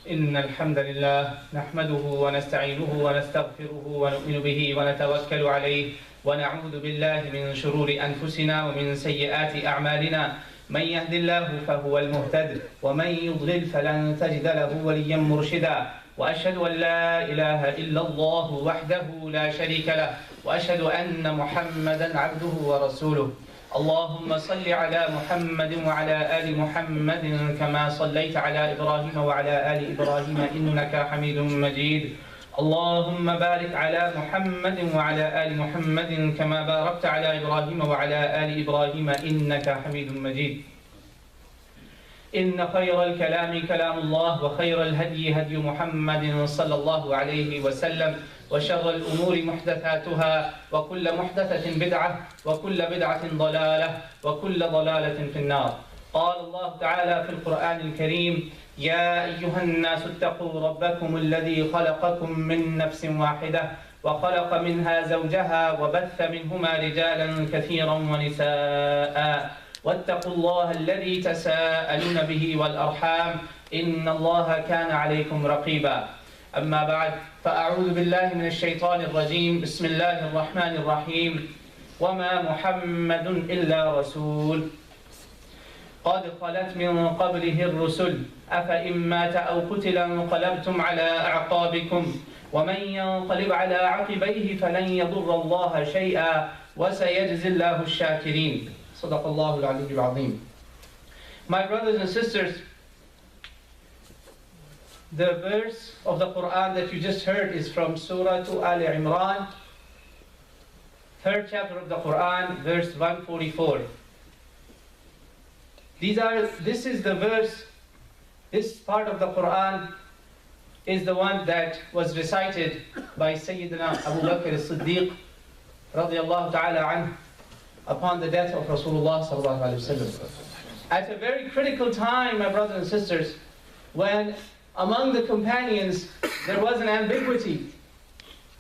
إن الحمد لله نحمده ونستعينه ونستغفره ونؤمن به ونتوكل عليه ونعوذ بالله من شرور أنفسنا ومن سيئات أعمالنا. من يهد الله فهو المهتد ومن يضلل فلن تجد له وليا مرشدا. وأشهد أن لا إله إلا الله وحده لا شريك له وأشهد أن محمدا عبده ورسوله. اللهم صل على محمد وعلى آل محمد كما صليت على إبراهيم وعلى آل إبراهيم إنك حميد مجيد. اللهم بارك على محمد وعلى آل محمد كما باركت على إبراهيم وعلى آل إبراهيم إنك حميد مجيد. إن خير الكلام كلام الله وخير الهدي هدي محمد صلى الله عليه وسلم وشر الأمور محدثاتها وكل محدثة بدعة وكل بدعة ضلالة وكل ضلالة في النار. قال الله تعالى في القرآن الكريم: يا أيها الناس اتقوا ربكم الذي خلقكم من نفس واحدة وخلق منها زوجها وبث منهما رجالا كثيرا ونساء واتقوا الله الذي تساءلون به والأرحام إن الله كان عليكم رقيبا. أما بعد، فأعوذ بالله من الشيطان الرجيم. بسم الله الرحمن الرحيم. وما محمد إلا رسول قد خلت من قبله الرسل أفإن مات أو قتل انقلبتم على أعقابكم ومن ينقلب على عقبيه فلن يضر الله شيئا وسيجزي الله الشاكرين. صدق الله العلي العظيم. My brothers and sisters, the verse of the Quran that you just heard is from Surah Al Imran, 3rd chapter of the Quran, verse 144. This is the verse, this part of the Quran is the one that was recited by Sayyidina Abu Bakr as-Siddiq radiyallahu ta'ala anhu upon the death of Rasulullah sallallahu alayhi wa sallam. At a very critical time, my brothers and sisters, when among the companions there was an ambiguity,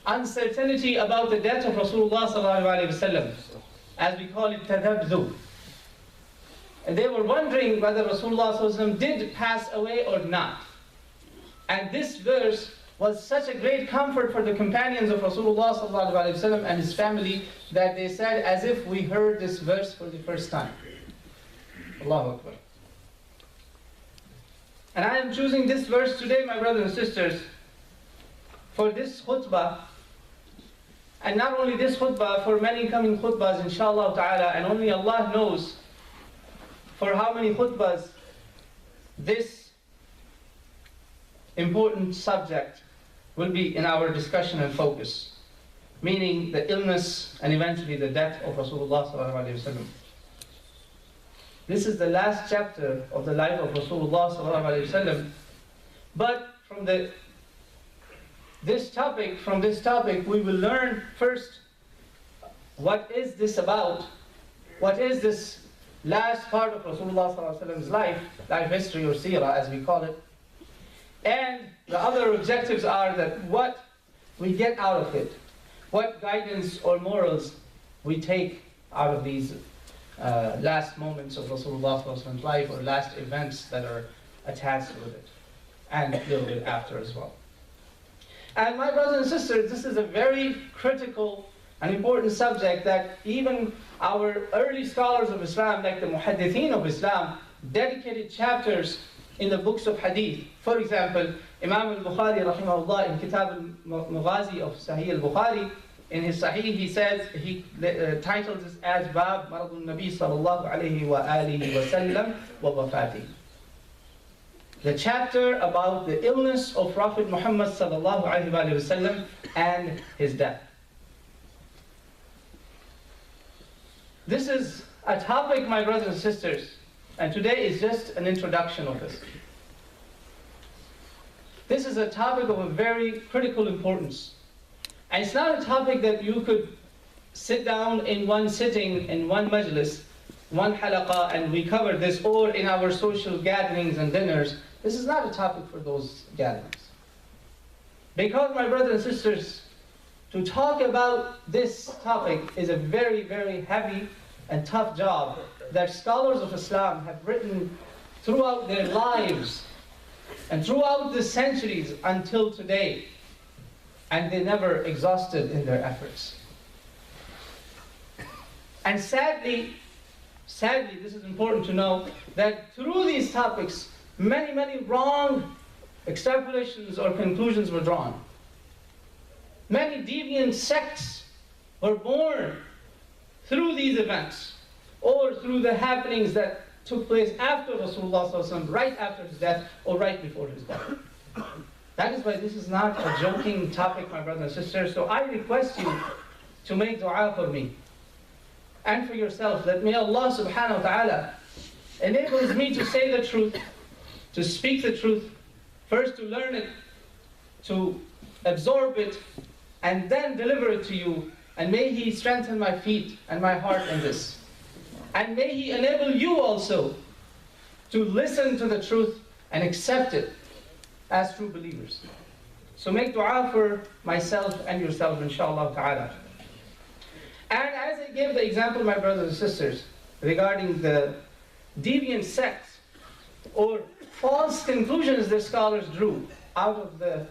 uncertainty about the death of Rasulullah sallallahu alayhi wa sallam, as we call it tadabzu. And they were wondering whether Rasulullah sallallahu alayhi wa sallam did pass away or not. And this verse was such a great comfort for the companions of Rasulullah sallallahu alayhi wa sallam and his family that they said as if we heard this verse for the first time. Allahu Akbar. And I am choosing this verse today, my brothers and sisters, for this khutbah. And not only this khutbah, for many coming khutbahs, inshallah ta'ala, and only Allah knows for how many khutbahs this important subject will be in our discussion and focus, meaning the illness and eventually the death of Rasulullah sallallahu alayhi wa sallam. This is the last chapter of the life of Rasulullah sallallahu alayhi wa sallam. But from this topic, we will learn first, what is this about? What is this last part of Rasulullah sallallahu alayhi wa sallam's life history or seerah as we call it? And the other objectives are that what we get out of it, what guidance or morals we take out of these last moments of Rasulullah sallallahu alayhi wa sallam's life, or last events that are attached with it, and a little bit after as well. And my brothers and sisters, this is a very critical and important subject that even our early scholars of Islam, like the muhaddithin of Islam, dedicated chapters in the books of hadith. For example, Imam al-Bukhari rahimahullah in Kitab al-Maghazi of Sahih al-Bukhari, in his Sahih he says, he titles this as Bab Maradun Nabi sallallahu alayhi wa alihi wa sallam wa wafati. The chapter about the illness of Prophet Muhammad sallallahu alayhi wa sallam and his death. This is a topic, my brothers and sisters, and today is just an introduction of this. This is a topic of a very critical importance. And it's not a topic that you could sit down in one sitting, in one majlis, one halaqah, and we cover this, or in our social gatherings and dinners. This is not a topic for those gatherings. Because, my brothers and sisters, to talk about this topic is a very, very heavy and tough job that scholars of Islam have written throughout their lives and throughout the centuries until today, and they never exhausted in their efforts. And sadly, this is important to know, that through these topics, many wrong extrapolations or conclusions were drawn. Many deviant sects were born through these events, or through the happenings that took place after Rasulullah ﷺ, right after his death, or right before his death. That is why this is not a joking topic, my brothers and sisters. So I request you to make dua for me and for yourself, that may Allah subhanahu wa ta'ala enables me to say the truth, to speak the truth, first to learn it, to absorb it, and then deliver it to you. And may He strengthen my feet and my heart in this. And may He enable you also to listen to the truth and accept it as true believers. So make dua for myself and yourself, inshallah ta'ala. And as I gave the example, my brothers and sisters, regarding the deviant sects or false conclusions that scholars drew out of the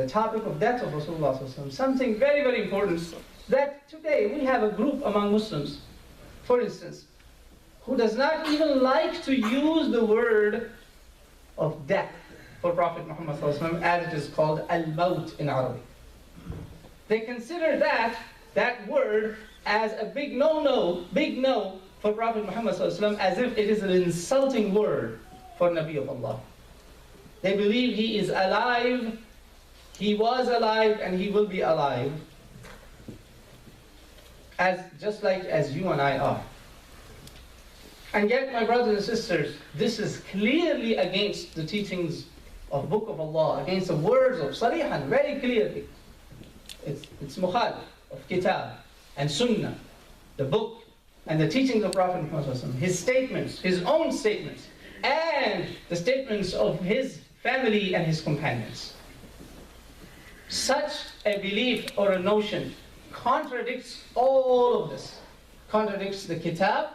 topic of death of Rasulullah ﷺ, something very important, that today we have a group among Muslims, for instance, who does not even like to use the word of death for Prophet Muhammad ﷺ, as it is called al-maut in Arabic. They consider that word as a big no for Prophet Muhammad ﷺ, as if it is an insulting word for Nabi of Allah. They believe he is alive, he was alive, and he will be alive, just like as you and I are. And yet, my brothers and sisters, this is clearly against the teachings of Book of Allah, against the words of Sarihan, very clearly. It's mukhalif of Kitab and Sunnah, the book and the teachings of Prophet Muhammad, his statements, his own statements, and the statements of his family and his companions. Such a belief or a notion contradicts all of this. Contradicts the Kitab,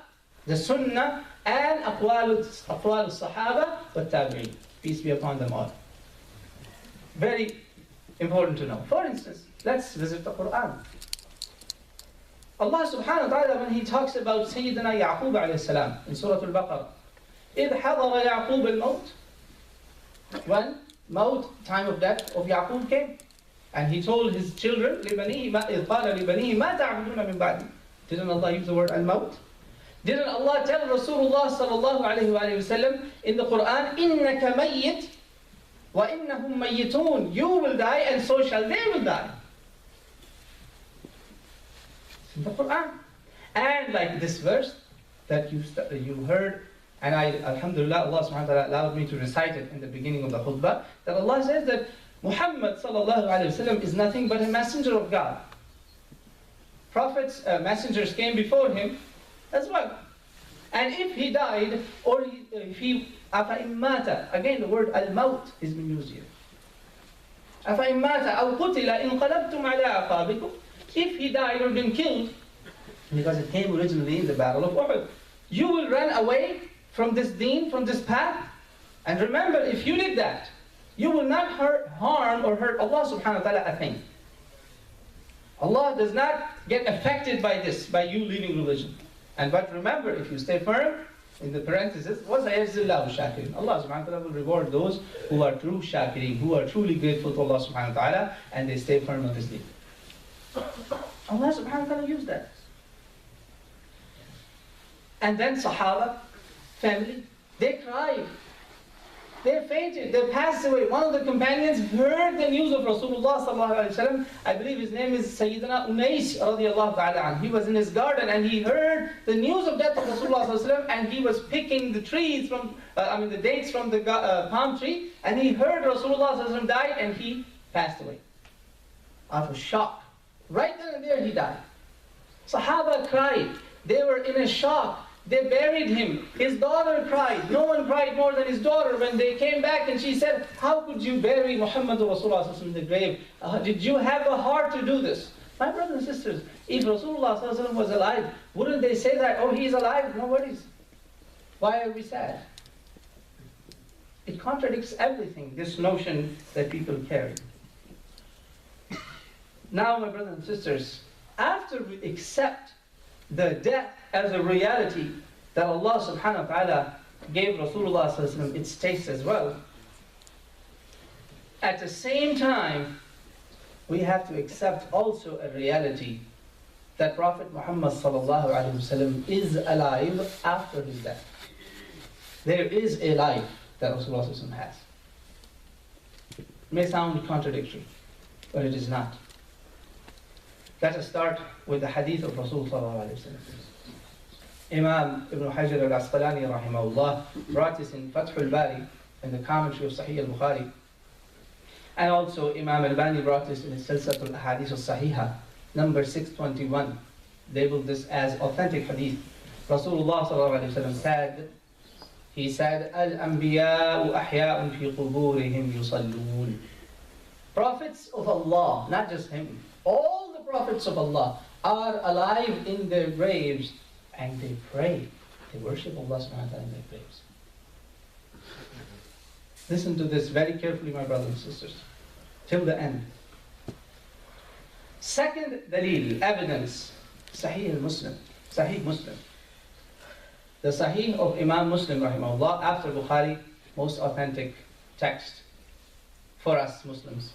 the Sunnah, and Aqwal al-Sahaba wa Tabi'in. Peace be upon them all. Very important to know. For instance, let's visit the Quran. Allah subhanahu wa ta'ala, when He talks about Sayyidina Yaqub alayhi salam in Surah Al-Baqarah, إِذْ حَضَرَ يَعْقُوبَ الْمَوْتِ, when time of death of Yaqub came, and he told his children, إِذْ قَالَ لِبَنِيهِ مَا تَعْبُدُونَ مِنْ بَعْدِي. Didn't Allah use the word al-maut? Didn't Allah tell Rasulullah sallallahu alayhi wa sallam in the Quran, إِنَّكَ مَيِّتٌ وَإِنَّهُمْ مَيِّتُونَ, you will die and so shall they will die. It's in the Quran. And like this verse that you heard, and alhamdulillah, Allah subhanahu wa ta'ala allowed me to recite it in the beginning of the khutbah, that Allah says that Muhammad sallallahu alayhi wa sallam is nothing but a messenger of God. Prophets, messengers came before him as well. And if he died, or if he, أَفَإِن مَاتَ, again the word al-maut is being used here. أَفَإِن مَاتَ أَوْ قُتِلَ إِنْ قَلَبْتُمْ عَلَىٰ أَعْقَابِكُمْ, if he died or been killed, because it came originally in the battle of Uhud, you will run away from this deen, from this path. And remember, if you did that, you will not harm or hurt Allah subhanahu wa ta'ala a thing. Allah does not get affected by this, by you leaving religion. But remember, if you stay firm, in the parenthesis, وَسَيَجْزِي اللَّهُ الشَّاكِرِينَ, Allah subhanahu wa ta'ala will reward those who are true shakirin, who are truly grateful to Allah subhanahu wa ta'ala, and they stay firm on His deen. Allah subhanahu wa ta'ala used that. And then Sahaba, family, they cried. They fainted, they passed away. One of the companions heard the news of Rasulullah sallallahu alaihi wasallam. I believe his name is Sayyidina Unais radiyallahu ta'ala anhu. He was in his garden and he heard the news of death of Rasulullah sallallahu alaihi wasallam, and he was picking the trees from, the dates from the palm tree, and he heard Rasulullah sallallahu alaihi wasallam died and he passed away. Out of shock. Right then and there he died. Sahaba cried. They were in a shock. They buried him. His daughter cried. No one cried more than his daughter when they came back and she said, how could you bury Muhammad Rasulullah in the grave? Did you have a heart to do this? My brothers and sisters, if Rasulullah was alive, wouldn't they say that, oh, he's alive, no worries. Why are we sad? It contradicts everything, this notion that people carry. Now, my brothers and sisters, after we accept the death as a reality that Allah subhanahu wa ta'ala gave Rasulullah sallallahu alaihi wasallam its taste as well, at the same time, we have to accept also a reality that Prophet Muhammad sallallahu alaihi wasallam is alive after his death. There is a life that Rasulullah sallallahu alaihi wasallam has. It may sound contradictory, but it is not. Let us start with the hadith of Rasulullah sallallahu alaihi wasallam. Imam Ibn Hajar al-Asqalani rahimahullah brought this in Fath al-Bari, in the commentary of Sahih al-Bukhari. And also Imam al-Bani brought this in his Silsilat al-Ahadith al-Sahiha, number 621. Labeled this as authentic hadith. Rasulullah sallallahu alaihi wasallam said, he said, Al-Anbiya'u ahya'un fi quburihim yusalloon. Prophets of Allah, not just him, all the prophets of Allah are alive in their graves and they pray. They worship Allah subhanahu wa ta'ala in their graves. Listen to this very carefully, my brothers and sisters, till the end. Second dalil, evidence, Sahih Muslim. Sahih Muslim. The Sahih of Imam Muslim rahimahullah, after Bukhari, most authentic text for us Muslims.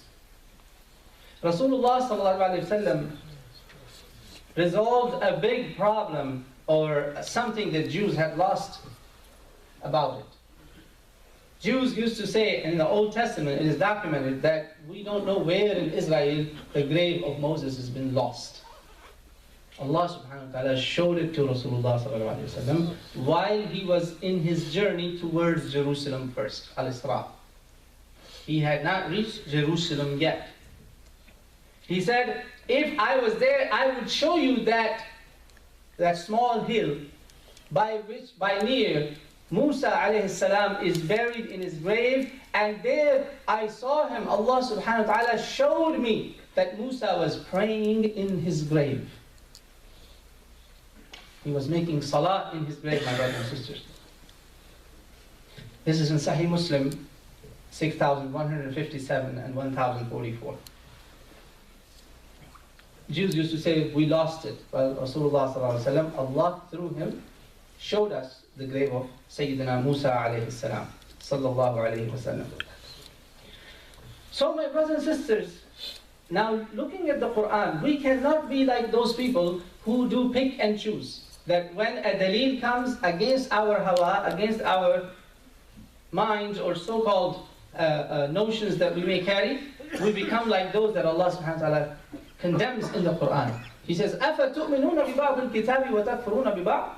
Rasulullah sallallahu alaihi wasallam resolved a big problem or something that Jews had lost about it. Jews used to say in the Old Testament, it is documented that we don't know where in Israel the grave of Moses has been lost. Allah subhanahu wa ta'ala showed it to Rasulullah sallallahu alaihi wasallam while he was in his journey towards Jerusalem first, al-Isra. He had not reached Jerusalem yet. He said, if I was there, I would show you that small hill by near Musa alayhi salam is buried in his grave, and there I saw him. Allah subhanahu wa ta'ala showed me that Musa was praying in his grave. He was making salah in his grave, my brothers and sisters. This is in Sahih Muslim 6157 and 1044. Jews used to say, we lost it. Well, Rasulullah sallallahu alaihi wasallam, Allah through him showed us the grave of Sayyidina Musa alayhi salam, sallallahu alayhi wasallam. So my brothers and sisters, now looking at the Quran, we cannot be like those people who do pick and choose. That when a dalil comes against our hawa, against our minds or so-called notions that we may carry, we become like those that Allah subhanahu wa ta'ala condemns in the Quran. He says, أَفَتُؤْمِنُونَ بِبَعْضِ الْكِتَابِ وَتَكْفُرُونَ بِبَعْضِ.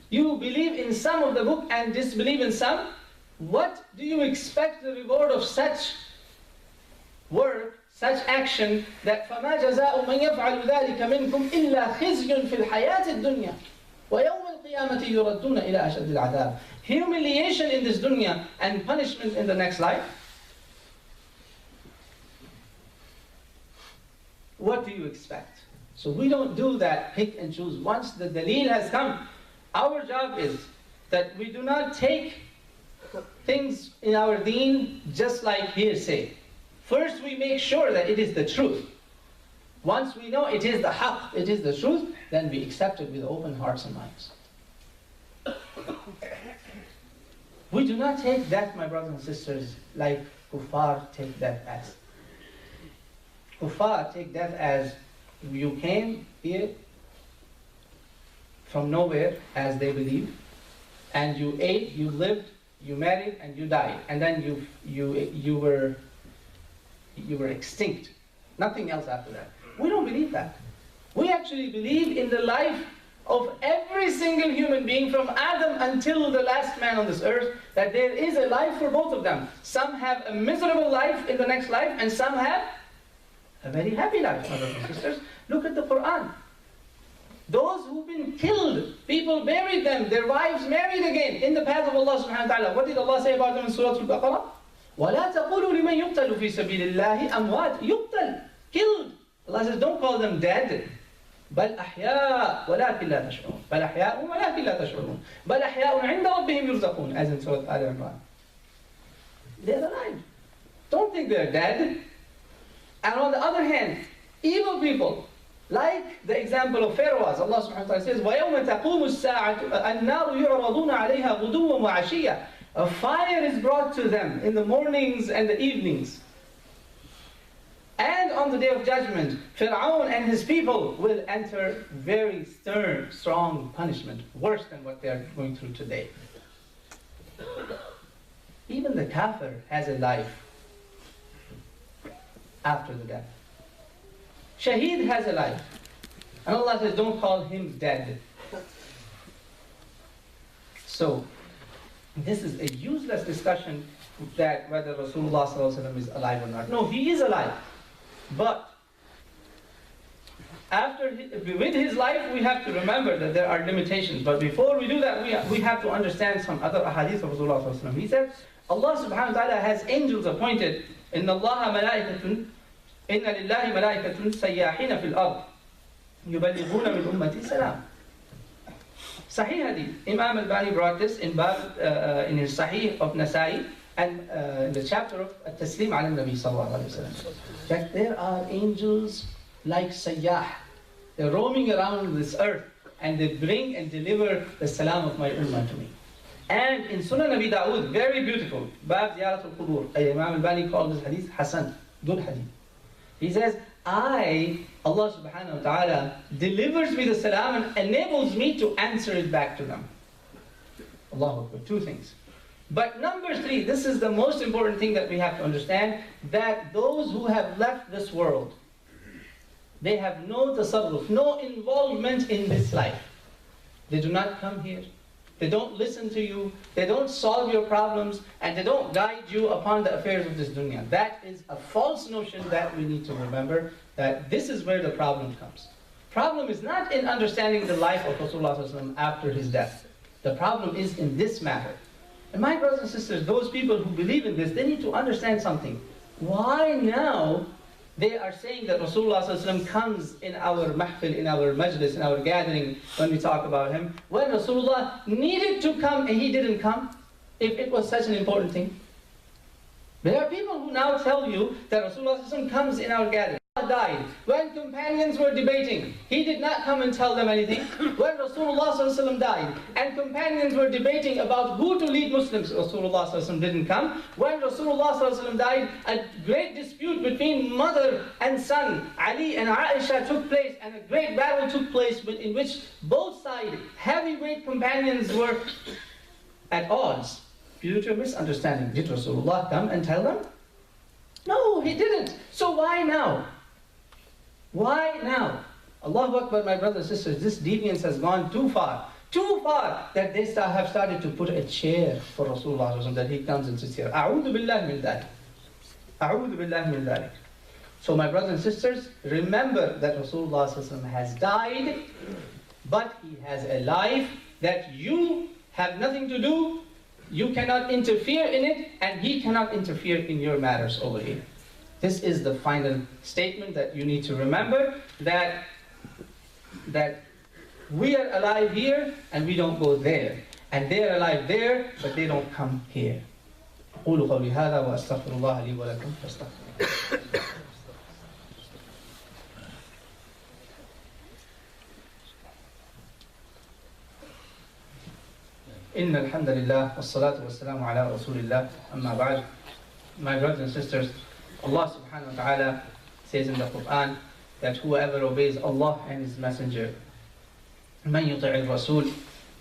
You believe in some of the book and disbelieve in some? What do you expect the reward of such work, such action, that فَمَا جَزَاءُ مَنْ يَفْعَلُ ذَلِكَ مِنْكُمْ إِلَّا خِزْيٌ فِي الْحَيَاةِ الدُّنْيَا وَيَوْمَ الْقِيَامَةِ يُرَدُّونَ إِلَى أَشَدِّ الْعَذَابِ. Humiliation in this dunya and punishment in the next life. What do you expect? So we don't do that pick and choose. Once the dalil has come, our job is that we do not take things in our deen just like hearsay. First we make sure that it is the truth. Once we know it is the haqq, it is the truth, then we accept it with open hearts and minds. We do not take that, my brothers and sisters, like kuffar take that as. Kuffar take that as you came here from nowhere, as they believe, and you ate, you lived, you married, and you died, and then you were extinct. Nothing else after that. We don't believe that. We actually believe in the life of every single human being from Adam until the last man on this earth, that there is a life for both of them. Some have a miserable life in the next life, and some have a very happy life, my brothers and sisters. Look at the Quran. Those who've been killed, people buried them, their wives married again in the path of Allah subhanahu wa ta'ala. What did Allah say about them in Surah Al-Baqarah? وَلَا تَقُولُوا لِمَنْ يُقْتَلُ فِي سَبِيلِ اللَّهِ أَمْوَاتٍ. يُقْتَلْ, killed. Allah says, don't call them dead. بل أحياء ولكن لا تشعرون. بل أحياء ولكن لا تشعرون. بل أحياء عند ربهم يرزقون. As in Surah Al-Imran. they're alive. Don't think they're dead. And on the other hand, evil people, like the example of Pharaoh, as Allah subhanahu wa ta'ala says, وَيَوْمَ تَقُومُ السَّاعَةُ النَّارُ يُعْرَضُونَ عَلَيْهَا غُدُوًّا وَعَشِيًّا. A fire is brought to them in the mornings and the evenings. And on the day of judgment, Fir'aun and his people will enter very stern, strong punishment, worse than what they are going through today. Even the kafir has a life after the death. Shaheed has a life. And Allah says, don't call him dead. So, this is a useless discussion that whether Rasulullah ﷺ is alive or not. No, he is alive. But with his life, we have to remember that there are limitations. But before we do that, we have to understand some other ahadith of Rasulullah ﷺ. He said, Allah subhanahu wa ta'ala has angels appointed. إِنَّ اللَّهَ مَلَائِكَةٌ إِنَّ لِلَّهِ مَلَائِكَةٌ سَيَّاحِينَ فِي الْأَرْضِ يُبَلِّغُونَ مِنْ أُمَّتِي سَلَامٍ. Sahih hadith. Imam al-Bani brought this in in his Sahih of Nasai and in the chapter of Taslim ala Nabi sallallahu alayhi wa sallam. That there are angels like Sayyah. They're roaming around this earth and they bring and deliver the salam of my ummah to me. And in Sunan Abi Dawood, very beautiful, Bab Ziyarat al-Qubur, Imam al-Bani called this hadith Hasan, good hadith. He says, Allah subhanahu wa ta'ala delivers me the salam and enables me to answer it back to them. Allahu Akbar, two things. But number three, this is the most important thing that we have to understand, that those who have left this world, they have no tasarruf, no involvement in this life. They do not come here. They don't listen to you, they don't solve your problems, and they don't guide you upon the affairs of this dunya. That is a false notion that we need to remember, that this is where the problem comes. Problem is not in understanding the life of Rasulullah ﷺ after his death. The problem is in this matter. And my brothers and sisters, those people who believe in this, they need to understand something. Why now they are saying that Rasulullah ﷺ comes in our mahfil, in our majlis, in our gathering when we talk about him, when Rasulullah needed to come and he didn't come, if it was such an important thing? There are people who now tell you that Rasulullah ﷺ comes in our gathering. Died. When companions were debating, he did not come and tell them anything. When Rasulullah ﷺ died and companions were debating about who to lead Muslims, Rasulullah ﷺ didn't come. When Rasulullah ﷺ died, a great dispute between mother and son, Ali and Aisha, took place, and a great battle took place in which both sides, heavyweight companions, were at odds due to a misunderstanding. Did Rasulullah come and tell them? No, he didn't. So why now? Why now? Allahu Akbar, my brothers and sisters, this deviance has gone too far that they have started to put a chair for Rasulullah that he comes and sits here. A'udhu billahi min dhalik. A'udhu billahi min dhalik. So my brothers and sisters, remember that Rasulullah has died, but he has a life that you have nothing to do, you cannot interfere in it, and he cannot interfere in your matters over here. This is the final statement that you need to remember, that we are alive here and we don't go there. And they are alive there, but they don't come here. أقول قولي هذا وأستغفر الله لي ولكم فاستغفروه. إن الحمد لله والصلاة والسلام على رسول الله أما بعد. My brothers and sisters, Allah subhanahu wa ta'ala says in the Quran that whoever obeys Allah and His Messenger, مَنْ يُطِعِ الرَّسُولِ,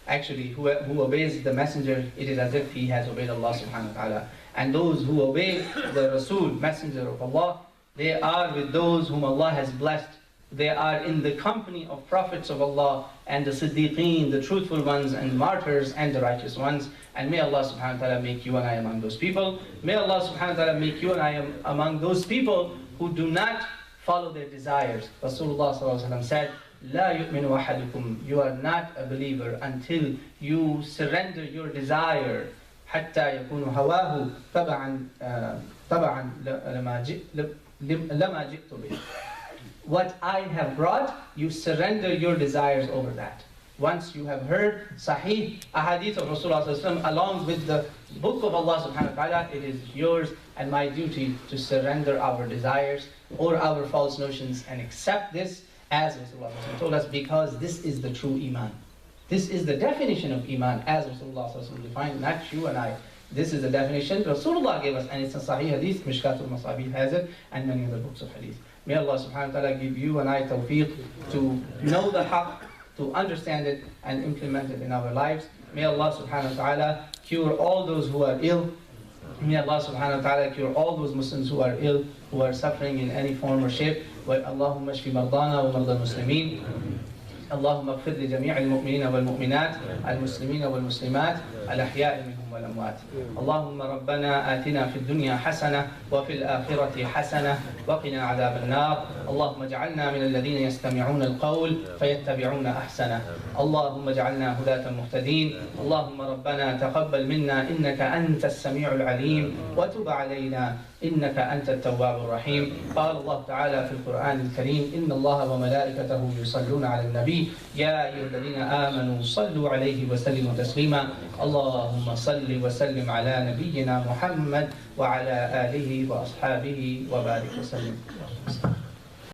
actually who obeys the Messenger, it is as if he has obeyed Allah subhanahu wa ta'ala. And those who obey the Rasul, Messenger of Allah, they are with those whom Allah has blessed. They are in the company of prophets of Allah and the Siddiqeen, the truthful ones, and martyrs and the righteous ones. And may Allah subhanahu wa ta'ala make you and I among those people. May Allah subhanahu wa ta'ala make you and I among those people who do not follow their desires. Rasulullah sallallahu alaihi wasallam said, لا يؤمن أحدكم, you are not a believer until you surrender your desire حتى يكون هواه طبعا لما جئت به. What I have brought, you surrender your desires over that. once you have heard Sahih Ahadith of Rasulullah along with the book of Allah subhanahu wa ta'ala, it is yours and my duty to surrender our desires or our false notions and accept this as Rasulullah told us, because this is the true Iman. This is the definition of Iman as Rasulullah defined, not you and I. This is the definition Rasulullah gave us, and it's a Sahih Hadith. Mishkatul Masabih has it, and many other books of Hadith. May Allah subhanahu wa ta'ala give you and I tawfiq to know the haqq, to understand it and implement it in our lives. May Allah subhanahu wa ta'ala cure all those who are ill. May Allah subhanahu wa ta'ala cure all those Muslims who are ill, who are suffering in any form or shape. Allahumma shfi mardana wa marda al-muslimin. اللهم اغفر لجميع المؤمنين والمؤمنات المسلمين والمسلمات الأحياء منهم والأموات. اللهم ربنا آتنا في الدنيا حسنة وفي الآخرة حسنة وقنا عذاب النار. اللهم اجعلنا من الذين يستمعون القول فيتبعون أحسنه. اللهم اجعلنا هداة مهتدين. اللهم ربنا تقبل منا إنك أنت السميع العليم وتب علينا إنك أنت التواب الرحيم. قال الله تعالى في القرآن الكريم: إن الله وملائكته يصلون على النبي يا أيها الذين آمنوا صلوا عليه وسلموا تسليما. اللهم صل وسلم على نبينا محمد وعلى آله وأصحابه وبارك وسلم.